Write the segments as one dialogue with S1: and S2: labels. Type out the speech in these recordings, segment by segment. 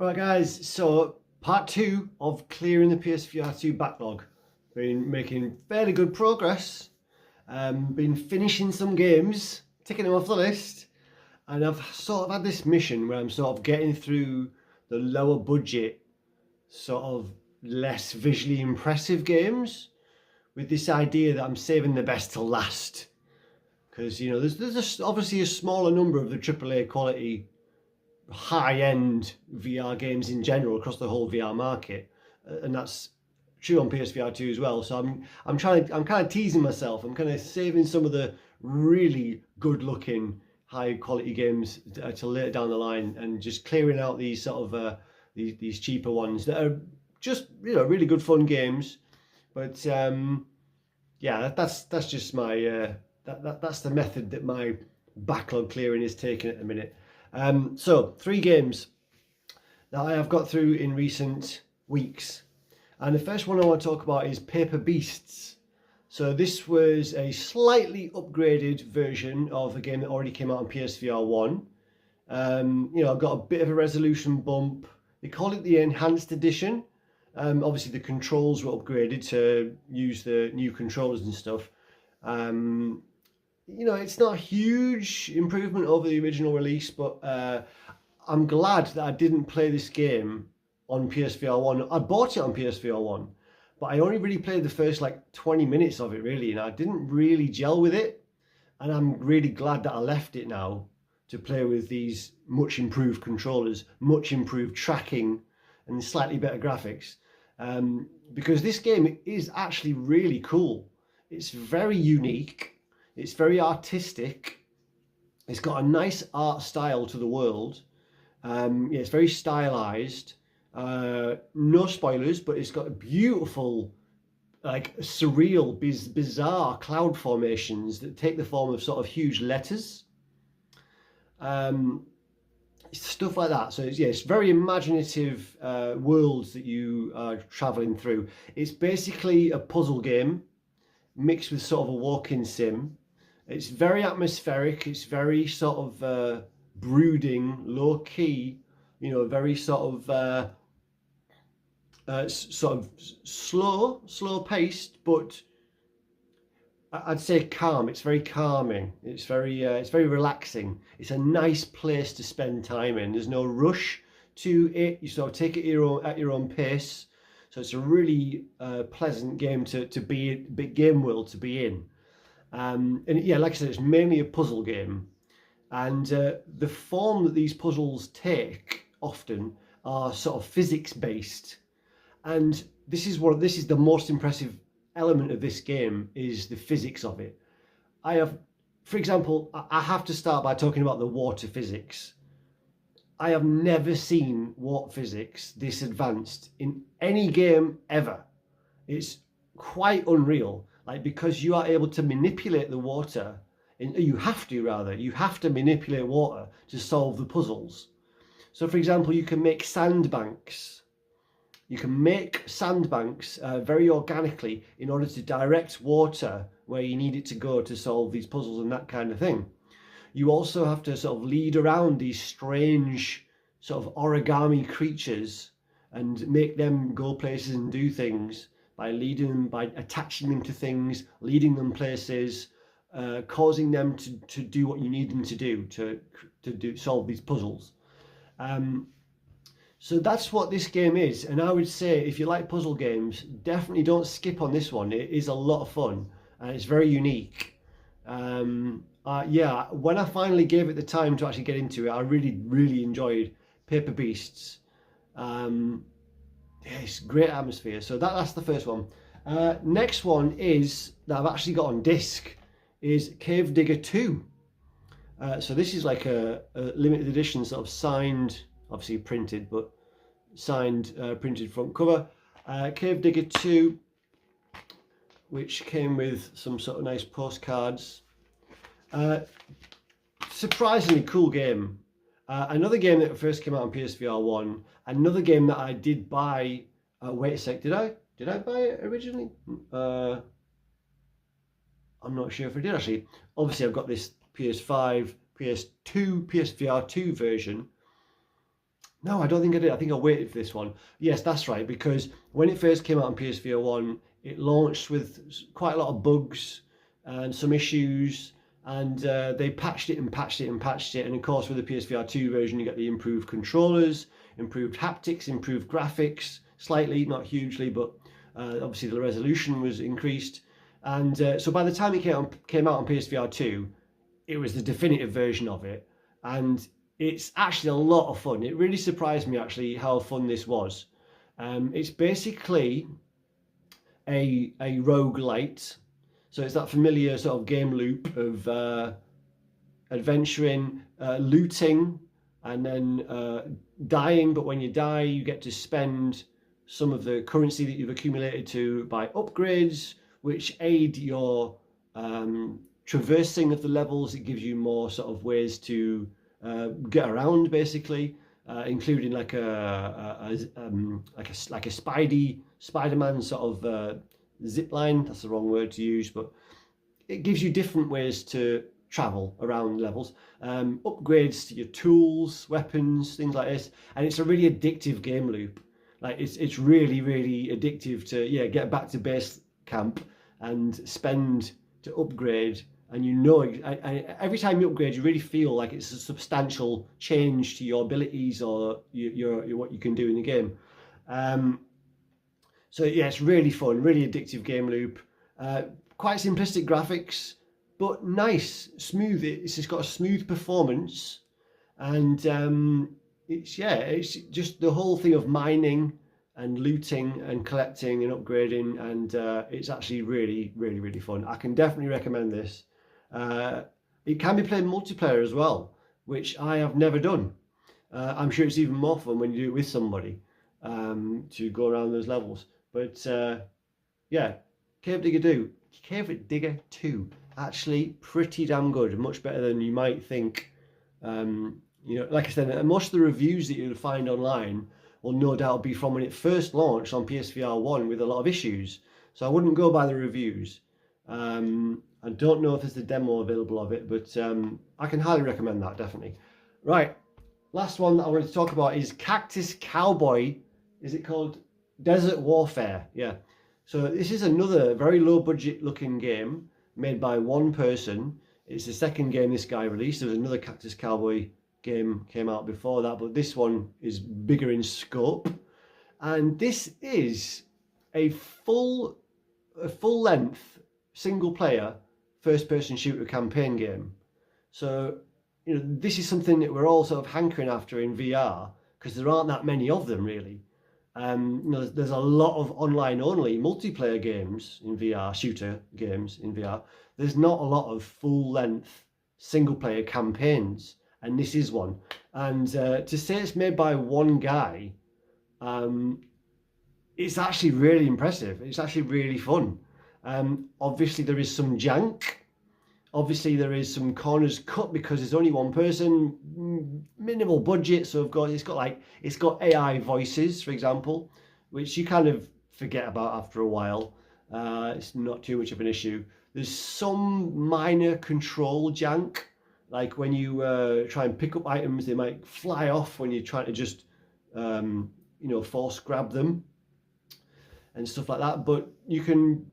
S1: Right guys, so part 2 of clearing the PSVR2 backlog. Been making fairly good progress, been finishing some games, ticking them off the list, and I've sort of had this mission where I'm sort of getting through the lower budget, sort of less visually impressive games with this idea that I'm saving the best till last. Because, you know, obviously a smaller number of the AAA quality high-end VR games in general across the whole VR market, and that's true on PSVR2 as well. So I'm kind of teasing myself. I'm kind of saving some of the really good-looking, high-quality games to later down the line, and just clearing out these sort of these cheaper ones that are just, you know, really good fun games. But yeah, that's just my that's the method that my backlog clearing is taking at the minute. So 3 games that I have got through in recent weeks, and the first one I want to talk about is Paper Beasts. So this was a slightly upgraded version of a game that already came out on PSVR1. You know, I've got a bit of a resolution bump. They call it the Enhanced Edition. Obviously the controls were upgraded to use the new controllers and stuff. You know, it's not a huge improvement over the original release, but I'm glad that I didn't play this game on PSVR1. I bought it on PSVR1, but I only really played the first like 20 minutes of it really, and I didn't really gel with it. And I'm really glad that I left it now to play with these much improved controllers, much improved tracking, and slightly better graphics. Because this game is actually really cool. It's very unique. It's very artistic. It's got a nice art style to the world. Yeah, it's very stylized. No spoilers, but it's got a beautiful, like surreal, bizarre cloud formations that take the form of sort of huge letters. Stuff like that. So it's very imaginative worlds that you are traveling through. It's basically a puzzle game mixed with sort of a walking sim. It's very atmospheric. It's very sort of brooding, low key. You know, very sort of slow paced, but I'd say calm. It's very calming. It's very relaxing. It's a nice place to spend time in. There's no rush to it. You sort of take it at your own pace. So it's a really pleasant game to be in, big game world to be in. And yeah, like I said, it's mainly a puzzle game, and the form that these puzzles take often are sort of physics based, and this is the most impressive element of this game is the physics of it. For example, I have to start by talking about the water physics. I have never seen water physics this advanced in any game ever. It's quite unreal. Like, because you are able to manipulate the water, and you have to manipulate water to solve the puzzles. So for example, you can make sandbanks. You can make sandbanks very organically in order to direct water where you need it to go to solve these puzzles and that kind of thing. You also have to sort of lead around these strange sort of origami creatures and make them go places and do things by attaching them to things, leading them places, causing them to do what you need them to do to solve these puzzles. So that's what this game is, and I would say if you like puzzle games, definitely don't skip on this one. It is a lot of fun and it's very unique. Yeah, when I finally gave it the time to actually get into it, I really enjoyed Paper Beasts. Yeah, it's great atmosphere. So that's the first one. Next one is that I've actually got on disc is Cave Digger 2. So this is like a limited edition, sort of signed, obviously printed, but signed, printed front cover. Cave Digger 2, which came with some sort of nice postcards. Surprisingly cool game. Another game that first came out on PSVR1. Another game that I did buy. Wait a sec, did I buy it originally? I'm not sure if I did actually. Obviously, I've got this PS5, PS2, PSVR2 version. No, I don't think I did. I think I waited for this one. Yes, that's right, because when it first came out on PSVR1, it launched with quite a lot of bugs and some issues, and they patched it and patched it and patched it. And of course, with the PSVR2 version, you get the improved controllers, improved haptics, improved graphics, slightly, not hugely, but obviously the resolution was increased. And so by the time it came out on PSVR2, it was the definitive version of it, and it's actually a lot of fun. It really surprised me actually how fun this was. It's basically a roguelite, so it's that familiar sort of game loop of adventuring, looting, and then dying. But when you die, you get to spend some of the currency that you've accumulated to buy upgrades, which aid your traversing of the levels. It gives you more sort of ways to get around, basically, including like a Spider-Man sort of zip line. That's the wrong word to use, but it gives you different ways to travel around levels, upgrades to your tools, weapons, things like this, and it's a really addictive game loop. Like it's really addictive to get back to base camp and spend to upgrade. And every time you upgrade, you really feel like it's a substantial change to your abilities or your what you can do in the game. So yeah, it's really fun, really addictive game loop. Quite simplistic graphics, but nice, smooth. It's just got a smooth performance, and it's just the whole thing of mining and looting and collecting and upgrading, and it's actually really fun. I can definitely recommend this. It can be played multiplayer as well, which I have never done. I'm sure it's even more fun when you do it with somebody, to go around those levels. But yeah, Cave Digger 2, actually pretty damn good, much better than you might think. Like I said, most of the reviews that you'll find online will no doubt be from when it first launched on PSVR1 with a lot of issues. So I wouldn't go by the reviews. I don't know if there's a demo available of it, but I can highly recommend that, definitely. Right, last one that I wanted to talk about is Cactus Cowboy. Is it called Desert Warfare? Yeah. So this is another very low budget looking game made by one person. It's the second game this guy released. There was another Cactus Cowboy game came out before that, but this one is bigger in scope. And this is a full length single player first person shooter campaign game. So this is something that we're all sort of hankering after in VR, because there aren't that many of them really. There's a lot of online only multiplayer games in VR, shooter games in VR. There's not a lot of full length single player campaigns, and this is one. And to say it's made by one guy, it's actually really impressive. It's actually really fun. Obviously there is some jank. Obviously there is some corners cut because there's only one person, minimal budget. So it's got AI voices, for example, which you kind of forget about after a while. It's not too much of an issue. There's some minor control jank, like when you try and pick up items, they might fly off when you're trying to just force grab them and stuff like that. But you can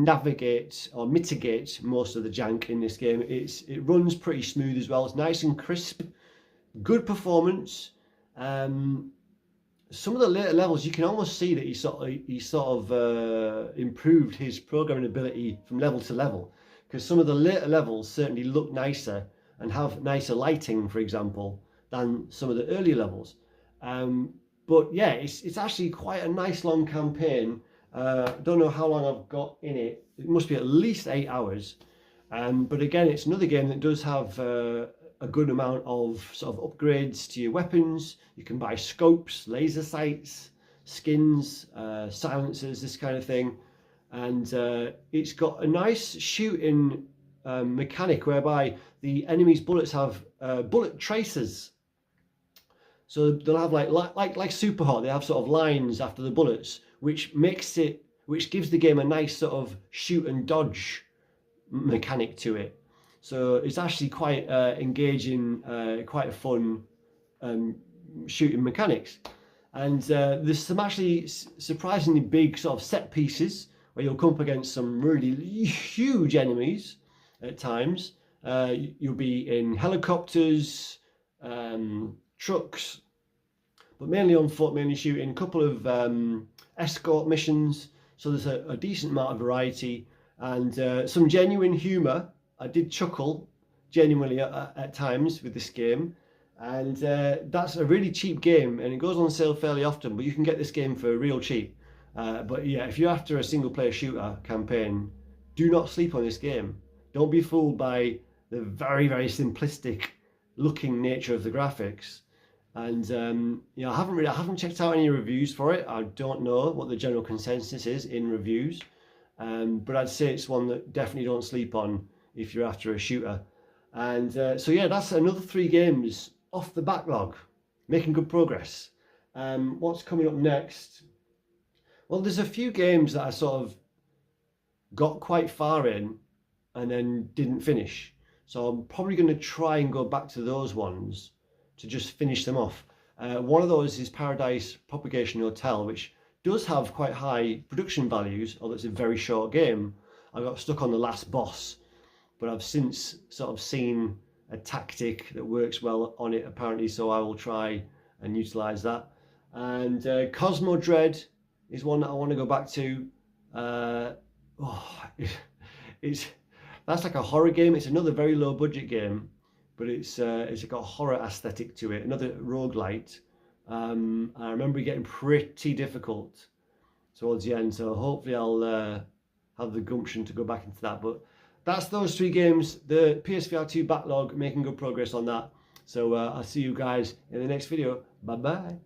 S1: navigate or mitigate most of the jank in this game. It runs pretty smooth as well. It's nice and crisp, good performance. Some of the later levels, you can almost see that he sort of improved his programming ability from level to level, because some of the later levels certainly look nicer and have nicer lighting, for example, than some of the earlier levels. But yeah, it's actually quite a nice long campaign. Don't know how long I've got in it. It must be at least 8 hours. But again, it's another game that does have a good amount of sort of upgrades to your weapons. You can buy scopes, laser sights, skins, silencers, this kind of thing. And it's got a nice shooting mechanic whereby the enemy's bullets have bullet tracers. So they'll have like Super Hot, they have sort of lines after the bullets, which gives the game a nice sort of shoot and dodge mechanic to it. So it's actually quite engaging, quite a fun shooting mechanics. And there's some actually surprisingly big sort of set pieces where you'll come up against some really huge enemies at times. You'll be in helicopters, trucks, but mainly on foot, mainly shooting. A couple of escort missions, so there's a decent amount of variety and some genuine humour. I did chuckle genuinely at times with this game. And that's a really cheap game, and it goes on sale fairly often, but you can get this game for real cheap. But yeah, if you're after a single player shooter campaign, do not sleep on this game. Don't be fooled by the very, very simplistic looking nature of the graphics. And you know, I haven't checked out any reviews for it. I don't know what the general consensus is in reviews, but I'd say it's one that definitely don't sleep on if you're after a shooter. And so yeah, that's another 3 games off the backlog, making good progress. What's coming up next? Well, there's a few games that I sort of got quite far in and then didn't finish. So I'm probably going to try and go back to those ones to just finish them off. One of those is Paradise Propagation Hotel, which does have quite high production values, although it's a very short game. I got stuck on the last boss, but I've since sort of seen a tactic that works well on it apparently, so I will try and utilize that. And Cosmo Dread is one that I want to go back to. That's like a horror game. It's another very low budget game, but it's got a horror aesthetic to it, another roguelite. I remember it getting pretty difficult towards the end, so hopefully I'll have the gumption to go back into that. But that's those 3 games, the PSVR2 backlog, making good progress on that. So I'll see you guys in the next video. Bye bye.